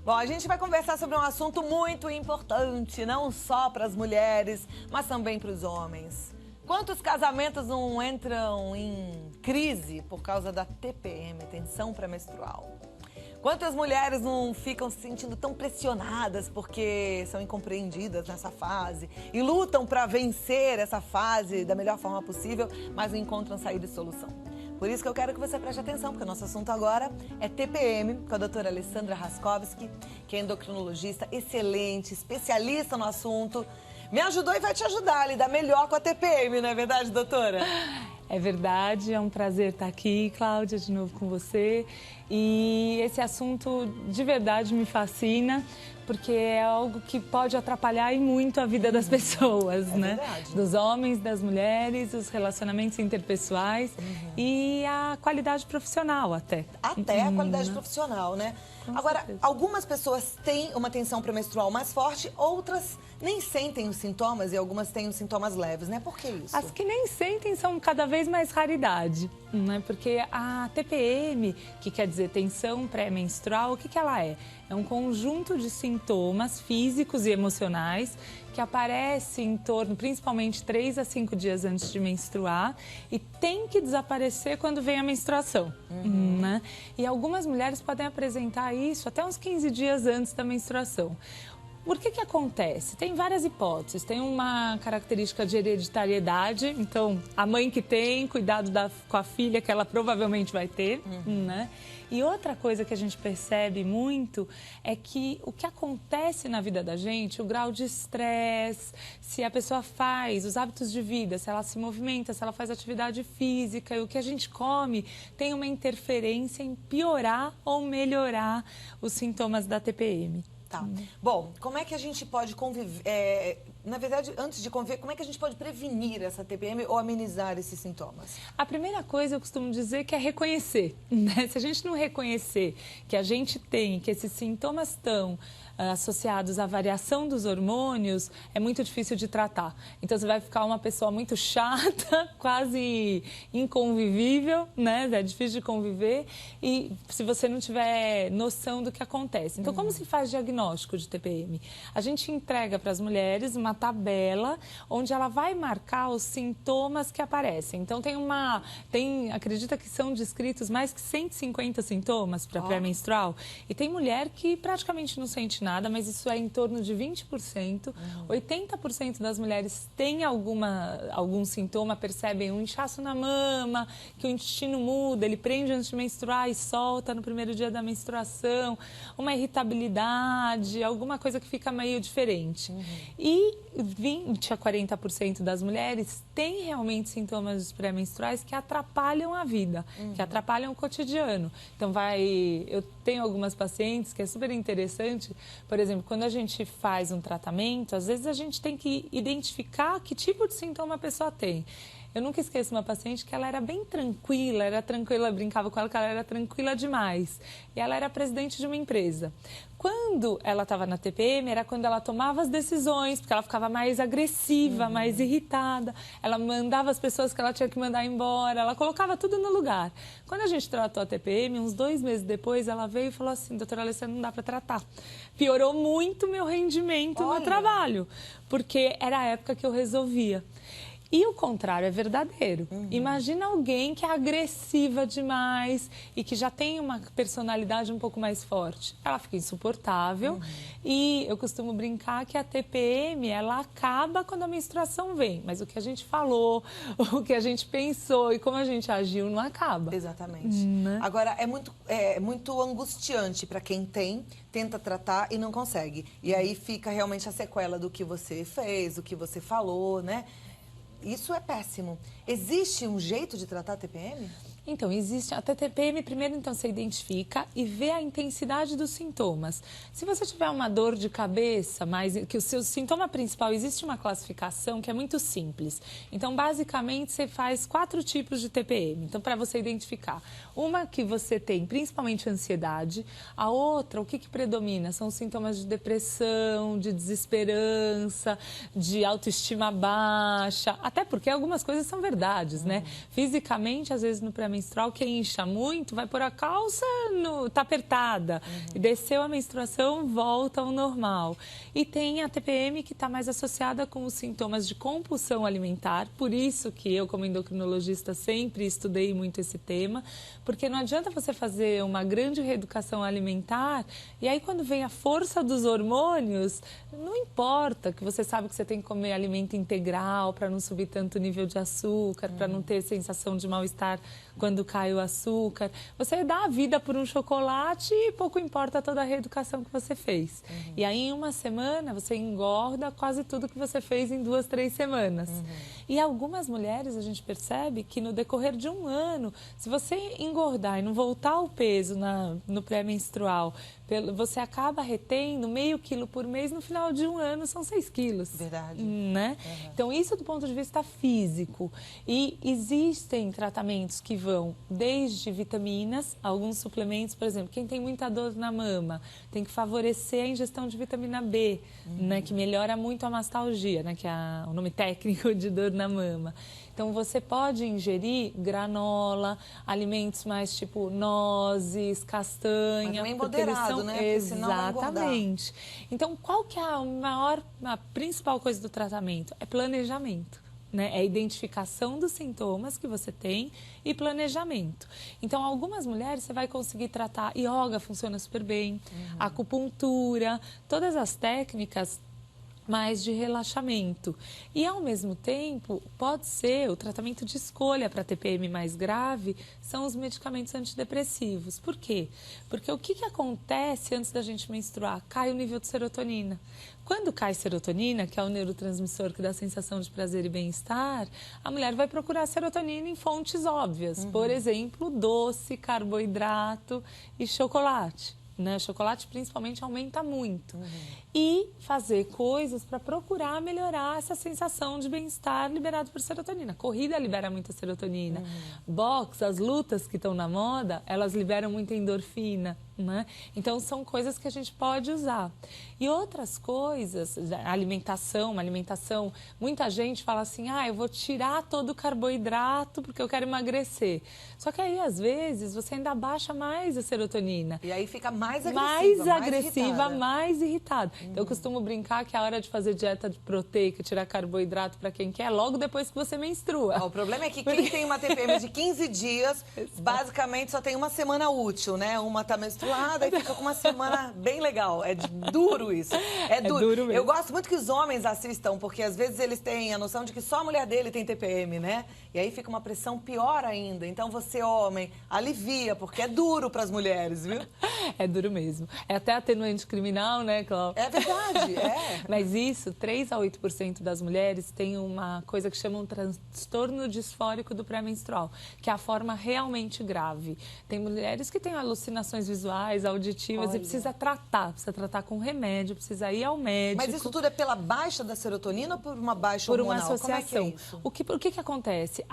Bom, a gente vai conversar sobre um assunto muito importante, não só para as mulheres, mas também para os homens. Quantos casamentos não entram em crise por causa da TPM, tensão pré-menstrual? Quantas mulheres não ficam se sentindo tão pressionadas porque são incompreendidas nessa fase e lutam para vencer essa fase da melhor forma possível, mas não encontram saída e solução? Por isso que eu quero que você preste atenção, porque o nosso assunto agora é TPM, com a doutora Alessandra Raskovski, que é endocrinologista excelente, especialista no assunto. Me ajudou e vai te ajudar a lidar melhor com a TPM, não é verdade, doutora? É verdade, é um prazer estar aqui, Cláudia, de novo com você. E esse assunto de verdade me fascina, porque é algo que pode atrapalhar e muito a vida das pessoas, né? Verdade. Dos homens, das mulheres, os relacionamentos interpessoais e a qualidade profissional até. Até a qualidade profissional, né? Agora, certeza. algumas pessoas têm uma tensão pré-menstrual mais forte, outras nem sentem os sintomas e algumas têm os sintomas leves, né? Por que isso? As que nem sentem são cada vez mais raridade, né? Porque a TPM, que quer dizer tensão pré-menstrual, o que ela é? É um conjunto de sintomas físicos e emocionais que aparece em torno, principalmente 3 a 5 dias antes de menstruar e tem que desaparecer quando vem a menstruação, né? E algumas mulheres podem apresentar isso até uns 15 dias antes da menstruação. Por que acontece? Tem várias hipóteses. Tem uma característica de hereditariedade, então a mãe que tem, cuidado com a filha que ela provavelmente vai ter, né? E outra coisa que a gente percebe muito é que o que acontece na vida da gente, o grau de estresse, se a pessoa faz, os hábitos de vida, se ela se movimenta, se ela faz atividade física e o que a gente come tem uma interferência em piorar ou melhorar os sintomas da TPM. Tá. Bom, como é que a gente pode conviver... na verdade, antes de conviver, como é que a gente pode prevenir essa TPM ou amenizar esses sintomas? A primeira coisa eu costumo dizer que é reconhecer, né? Se a gente não reconhecer que a gente tem, que esses sintomas estão associados à variação dos hormônios, é muito difícil de tratar. Então você vai ficar uma pessoa muito chata, quase inconvivível, né? É difícil de conviver e se você não tiver noção do que acontece. Então como se faz diagnóstico de TPM? A gente entrega para as mulheres uma tabela onde ela vai marcar os sintomas que aparecem. Então acredita que são descritos mais que 150 sintomas para pré-menstrual e tem mulher que praticamente não sente nada, mas isso é em torno de 20%. 80% das mulheres têm algum sintoma, percebem um inchaço na mama, que o intestino muda, ele prende antes de menstruar e solta no primeiro dia da menstruação, uma irritabilidade, alguma coisa que fica meio diferente. E 20 a 40% das mulheres têm realmente sintomas pré-menstruais que atrapalham a vida, que atrapalham o cotidiano. Então eu tenho algumas pacientes que é super interessante, por exemplo, quando a gente faz um tratamento, às vezes a gente tem que identificar que tipo de sintoma a pessoa tem. Eu nunca esqueço uma paciente que ela era bem tranquila, eu brincava com ela que ela era tranquila demais. E ela era presidente de uma empresa. Quando ela estava na TPM, era quando ela tomava as decisões, porque ela ficava mais agressiva, mais irritada. Ela mandava as pessoas que ela tinha que mandar embora, ela colocava tudo no lugar. Quando a gente tratou a TPM, uns 2 meses depois, ela veio e falou assim, doutora Alessandra, não dá para tratar. Piorou muito meu rendimento no trabalho, porque era a época que eu resolvia. E o contrário é verdadeiro. Imagina alguém que é agressiva demais e que já tem uma personalidade um pouco mais forte. Ela fica insuportável e eu costumo brincar que a TPM, ela acaba quando a menstruação vem. Mas o que a gente falou, o que a gente pensou e como a gente agiu não acaba. Exatamente. Agora, é muito angustiante para quem tenta tratar e não consegue. E aí fica realmente a sequela do que você fez, do que você falou, né? Isso é péssimo. Existe um jeito de tratar a TPM? Então, existe a TPM, primeiro então você identifica e vê a intensidade dos sintomas. Se você tiver uma dor de cabeça, que o seu sintoma principal, existe uma classificação que é muito simples. Então, basicamente, você faz 4 tipos de TPM. Então, para você identificar, uma que você tem principalmente ansiedade, a outra, o que predomina? São os sintomas de depressão, de desesperança, de autoestima baixa, até porque algumas coisas são verdades, né? Fisicamente, às vezes no pré pré-menstrual que incha muito, vai pôr a calça, tá apertada. E desceu a menstruação, volta ao normal. E tem a TPM que está mais associada com os sintomas de compulsão alimentar. Por isso que eu, como endocrinologista, sempre estudei muito esse tema. Porque não adianta você fazer uma grande reeducação alimentar e aí quando vem a força dos hormônios, não importa que você sabe que você tem que comer alimento integral para não subir tanto o nível de açúcar, para não ter sensação de mal-estar quando cai o açúcar. Você dá a vida por um chocolate e pouco importa toda a reeducação que você fez. E aí em uma semana você engorda quase tudo que você fez em 2, 3 semanas. E algumas mulheres a gente percebe que no decorrer de um ano, se você engordar e não voltar ao peso no pré-menstrual, você acaba retendo meio quilo por mês, no final de um ano são 6 quilos. Verdade. Né? Então, isso do ponto de vista físico. E existem tratamentos que vão desde vitaminas, alguns suplementos, por exemplo, quem tem muita dor na mama, tem que favorecer a ingestão de vitamina B, né, que melhora muito a mastalgia, né, que é o nome técnico de dor na mama. Então, você pode ingerir granola, alimentos mais tipo nozes, castanha. Mas também moderado, né? Porque senão vai engordar. Exatamente. Então, qual que é a principal coisa do tratamento? É planejamento. Né? É a identificação dos sintomas que você tem e planejamento. Então, algumas mulheres você vai conseguir tratar. Yoga funciona super bem, acupuntura, todas as técnicas mais de relaxamento. E, ao mesmo tempo, pode ser o tratamento de escolha para TPM mais grave são os medicamentos antidepressivos. Por quê? Porque o que acontece antes da gente menstruar? Cai o nível de serotonina. Quando cai serotonina, que é o neurotransmissor que dá sensação de prazer e bem-estar, a mulher vai procurar serotonina em fontes óbvias. Por exemplo, doce, carboidrato e chocolate. Né? Chocolate principalmente aumenta muito. E fazer coisas para procurar melhorar essa sensação de bem-estar liberado por serotonina. Corrida libera muita serotonina. Boxe, as lutas que estão na moda, elas liberam muita endorfina. Né? Então, são coisas que a gente pode usar. E outras coisas, alimentação, muita gente fala assim, eu vou tirar todo o carboidrato porque eu quero emagrecer. Só que aí, às vezes, você ainda baixa mais a serotonina. E aí fica mais agressiva, mais irritada. Então, eu costumo brincar que a hora de fazer dieta de proteica, tirar carboidrato para quem quer, logo depois que você menstrua. O problema é que quem tem uma TPM de 15 dias, basicamente só tem uma semana útil, né? Uma tá menstruada e fica com uma semana bem legal. É duro isso. É duro mesmo. Eu gosto muito que os homens assistam, porque às vezes eles têm a noção de que só a mulher dele tem TPM, né? E aí fica uma pressão pior ainda. Então você, homem, alivia, porque é duro para as mulheres, viu? É duro mesmo. É até atenuante criminal, né, Cláudia? É verdade, é. Mas isso, 3 a 8% das mulheres têm uma coisa que chamam transtorno disfórico do pré-menstrual, que é a forma realmente grave. Tem mulheres que têm alucinações visuais, auditivas, e precisa tratar com remédio, precisa ir ao médico. Mas isso tudo é pela baixa da serotonina ou por uma baixa hormonal? Por uma associação. Como é que é isso? O que acontece?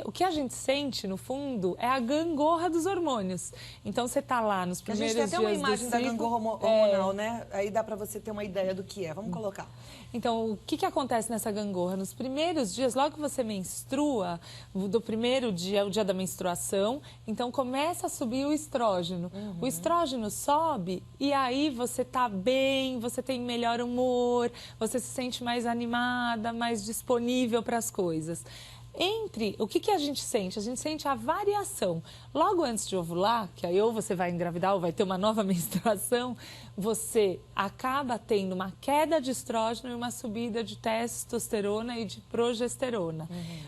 O que a gente sente, no fundo, é a gangorra dos hormônios. Então, você está lá nos primeiros dias do ciclo. A gente tem até uma imagem da gangorra hormonal, né? Aí dá para você ter uma ideia do que é. Vamos colocar. Então, o que acontece nessa gangorra? Nos primeiros dias, logo que você menstrua, do primeiro dia, o dia da menstruação, então começa a subir o estrógeno. O estrógeno sobe e aí você tá bem, você tem melhor humor, você se sente mais animada, mais disponível para as coisas. O que a gente sente? A gente sente a variação. Logo antes de ovular, que aí ou você vai engravidar ou vai ter uma nova menstruação, você acaba tendo uma queda de estrógeno e uma subida de testosterona e de progesterona.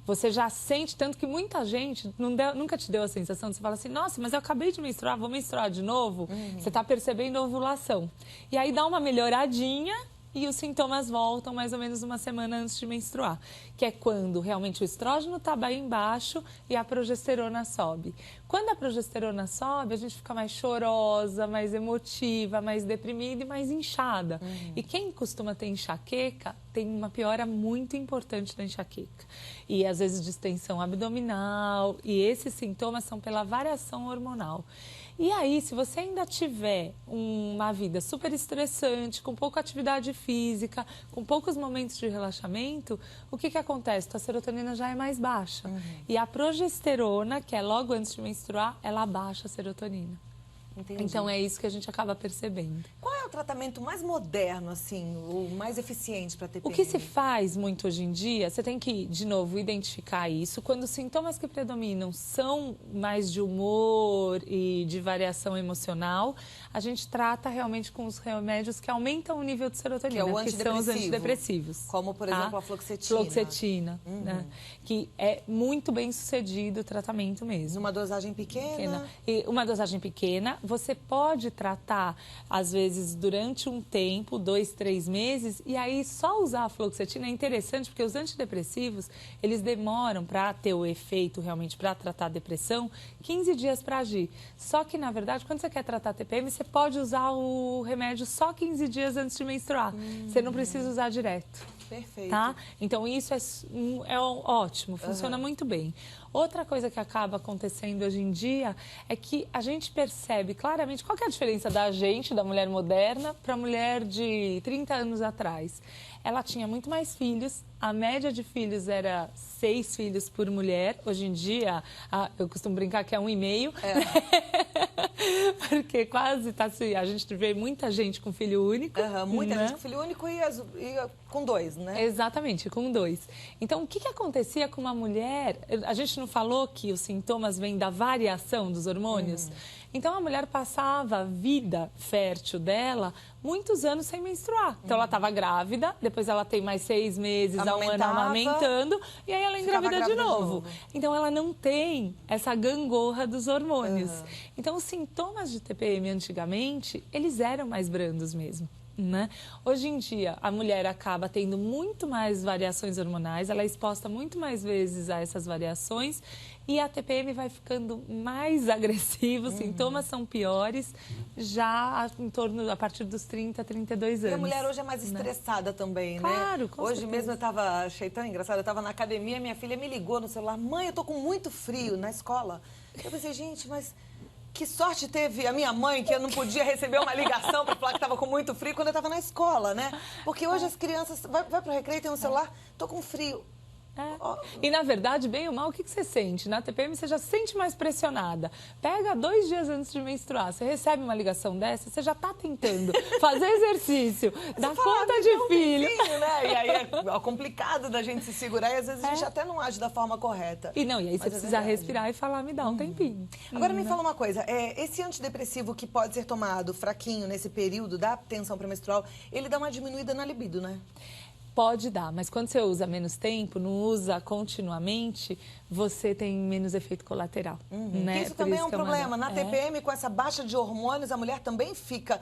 Você já sente, tanto que muita gente nunca te deu a sensação de você falar assim, nossa, mas eu acabei de menstruar, vou menstruar de novo? Você está percebendo a ovulação. E aí dá uma melhoradinha e os sintomas voltam mais ou menos uma semana antes de menstruar, que é quando realmente o estrógeno está bem baixo e a progesterona sobe. Quando a progesterona sobe, a gente fica mais chorosa, mais emotiva, mais deprimida e mais inchada. E quem costuma ter enxaqueca tem uma piora muito importante da enxaqueca. E às vezes distensão abdominal, e esses sintomas são pela variação hormonal. E aí, se você ainda tiver uma vida super estressante, com pouca atividade física, com poucos momentos de relaxamento, o que acontece? A serotonina já é mais baixa. E a progesterona, que é logo antes de menstruar, ela abaixa a serotonina. Entendi. Então é isso que a gente acaba percebendo. Qual é o tratamento mais moderno, assim, o mais eficiente para TPM? O que se faz muito hoje em dia, você tem que, de novo, identificar isso. Quando os sintomas que predominam são mais de humor e de variação emocional, a gente trata realmente com os remédios que aumentam o nível de serotonina, que são os antidepressivos. Como, por exemplo, a fluoxetina. Fluoxetina, né? Que é muito bem sucedido o tratamento mesmo. Numa dosagem pequena? E uma dosagem pequena. Você pode tratar, às vezes, durante um tempo, 2, 3 meses, e aí só usar a fluoxetina é interessante, porque os antidepressivos, eles demoram para ter o efeito realmente para tratar a depressão, 15 dias para agir. Só que, na verdade, quando você quer tratar TPM, você pode usar o remédio só 15 dias antes de menstruar. Você não precisa usar direto. Perfeito. Tá? Então, isso é ótimo, funciona muito bem. Outra coisa que acaba acontecendo hoje em dia é que a gente percebe claramente qual que é a diferença da gente, da mulher moderna, para a mulher de 30 anos atrás. Ela tinha muito mais filhos, a média de filhos era 6 filhos por mulher. Hoje em dia, eu costumo brincar que é 1,5. Porque quase está assim, a gente vê muita gente com filho único. Muita gente com filho único e com 2, né? Exatamente, com 2. Então, o que acontecia com uma mulher? A gente não falou que os sintomas vêm da variação dos hormônios? Então, a mulher passava a vida fértil dela muitos anos sem menstruar. Então, ela estava grávida, depois ela tem mais 6 meses a um ano amamentando, e aí ela engravida de novo. Então, ela não tem essa gangorra dos hormônios. Então, os sintomas de TPM antigamente, eles eram mais brandos mesmo. Né? Hoje em dia, a mulher acaba tendo muito mais variações hormonais, ela é exposta muito mais vezes a essas variações e a TPM vai ficando mais agressiva, os sintomas são piores já a partir dos 30, 32 anos. E a mulher hoje é mais estressada também, claro, né? Com hoje certeza. mesmo achei tão engraçado, eu estava na academia, minha filha me ligou no celular, mãe, eu tô com muito frio na escola. Eu pensei, gente, mas... Que sorte teve a minha mãe que eu não podia receber uma ligação para falar que estava com muito frio quando eu estava na escola, né? Porque hoje as crianças... Vai para o recreio, tem um celular, tô com frio. E, na verdade, bem ou mal, o que você sente? Na TPM, você já se sente mais pressionada. Pega 2 dias antes de menstruar, você recebe uma ligação dessa, você já está tentando fazer exercício, dar conta de filho. Né? E aí é complicado da gente se segurar e, às vezes, a gente até não age da forma correta. E aí você precisa respirar e falar, me dá um tempinho. Agora, me fala uma coisa, esse antidepressivo que pode ser tomado fraquinho nesse período da tensão pré-menstrual, ele dá uma diminuída na libido, né? Pode dar, mas quando você usa menos tempo, não usa continuamente, você tem menos efeito colateral. Né? Isso também é um problema. Na TPM, com essa baixa de hormônios, a mulher também fica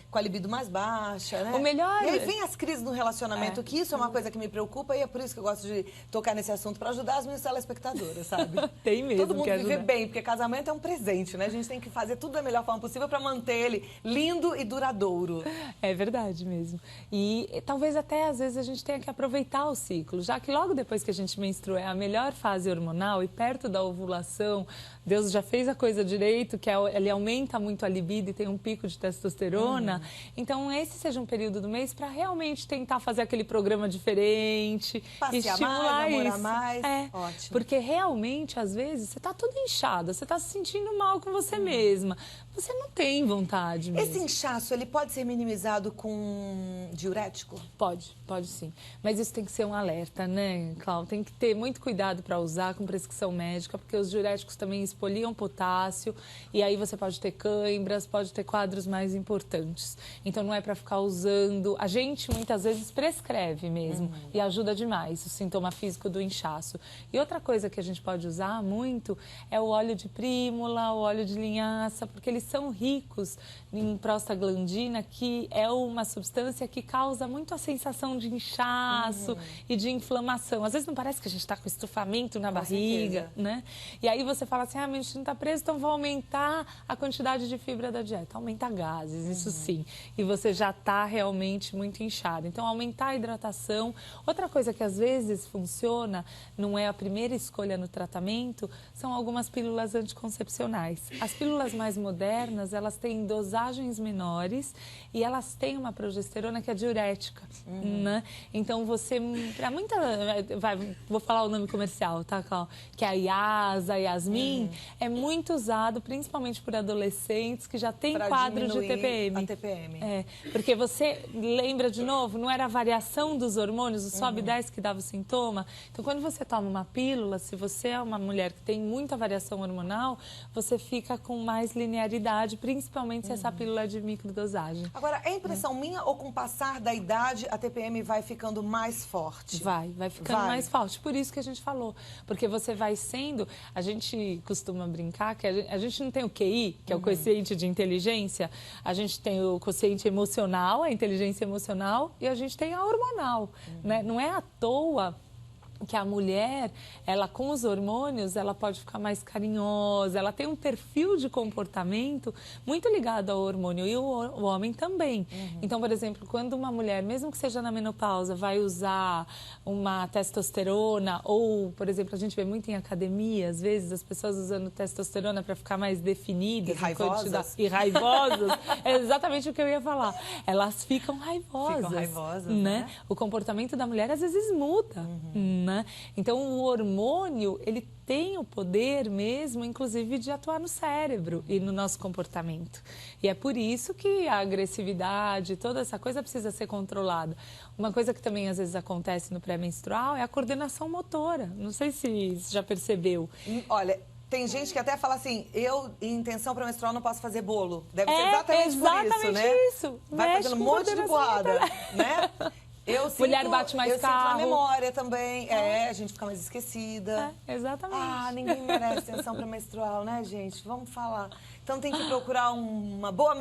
com a libido mais baixa, né? O melhor... E aí vem as crises no relacionamento, que isso é uma coisa que me preocupa e é por isso que eu gosto de tocar nesse assunto, para ajudar as minhas telespectadoras, sabe? Tem mesmo. Todo mundo viver bem, porque casamento é um presente, né? A gente tem que fazer tudo da melhor forma possível para manter ele lindo e duradouro. É verdade mesmo. E talvez até às vezes a gente tenha que aproveitar o ciclo, já que logo depois que a gente menstrua é a melhor fase hormonal e perto da ovulação, Deus já fez a coisa direito, que ele aumenta muito a libido e tem um pico de testosterona. Então, esse seja um período do mês para realmente tentar fazer aquele programa diferente, passear estimular mais, namorar isso. mais. Ótimo. Porque realmente, às vezes, você está toda inchada, você está se sentindo mal com você mesma. Você não tem vontade mesmo. Esse inchaço, ele pode ser minimizado com diurético? Pode sim. Mas isso tem que ser um alerta, né, Cláudia? Tem que ter muito cuidado para usar com prescrição médica, porque os diuréticos também expoliam potássio e aí você pode ter câimbras, pode ter quadros mais importantes. Então não é para ficar usando. A gente muitas vezes prescreve mesmo e ajuda demais o sintoma físico do inchaço. E outra coisa que a gente pode usar muito é o óleo de prímula, o óleo de linhaça, porque eles eles são ricos em prostaglandina, que é uma substância que causa muito a sensação de inchaço e de inflamação. Às vezes não parece que a gente está com estufamento na barriga, né? E aí você fala assim, meu intestino está preso, então vou aumentar a quantidade de fibra da dieta. Aumenta gases, isso sim. E você já está realmente muito inchado. Então, aumentar a hidratação. Outra coisa que às vezes funciona, não é a primeira escolha no tratamento, são algumas pílulas anticoncepcionais. As pílulas mais modernas, elas têm dosagens menores e elas têm uma progesterona que é diurética, né? Então, você, para muita... vou falar o nome comercial, tá, Cláudia? Que é a Yasa, a Yasmin, é muito usado, principalmente por adolescentes que já têm quadro de TPM. A TPM. É, porque você lembra de novo, não era a variação dos hormônios, o sobe e desce que dava o sintoma? Então, quando você toma uma pílula, se você é uma mulher que tem muita variação hormonal, você fica com mais linearidade, principalmente se essa pílula é de microdosagem. Agora, é impressão minha ou com o passar da idade a TPM vai ficando mais forte? Vai ficando mais forte. Por isso que a gente falou. Porque você vai sendo... A gente costuma brincar que a gente não tem o QI, que é o quociente de inteligência. A gente tem o quociente emocional, a inteligência emocional, e a gente tem a hormonal, né? Não é à toa que a mulher, ela com os hormônios, ela pode ficar mais carinhosa, ela tem um perfil de comportamento muito ligado ao hormônio e o homem também. Então, por exemplo, quando uma mulher, mesmo que seja na menopausa, vai usar uma testosterona ou, por exemplo, a gente vê muito em academia, às vezes, as pessoas usando testosterona para ficar mais definidas. E raivosas. É exatamente o que eu ia falar. Elas ficam raivosas. Ficam raivosas, né? O comportamento da mulher, às vezes, muda, né? Então, o hormônio, ele tem o poder mesmo, inclusive, de atuar no cérebro e no nosso comportamento. E é por isso que a agressividade, toda essa coisa precisa ser controlada. Uma coisa que também, às vezes, acontece no pré-menstrual é a coordenação motora. Não sei se você já percebeu. Olha... Tem gente que até fala assim, eu, em intenção pré-menstrual, não posso fazer bolo. Deve ser exatamente por isso, né? Isso. Vai fazendo um monte de boada, né? Mulher bate mais carro. Eu sinto na memória também. A gente fica mais esquecida. Exatamente. Ninguém merece intenção pré-menstrual, né, gente? Vamos falar. Então tem que procurar uma boa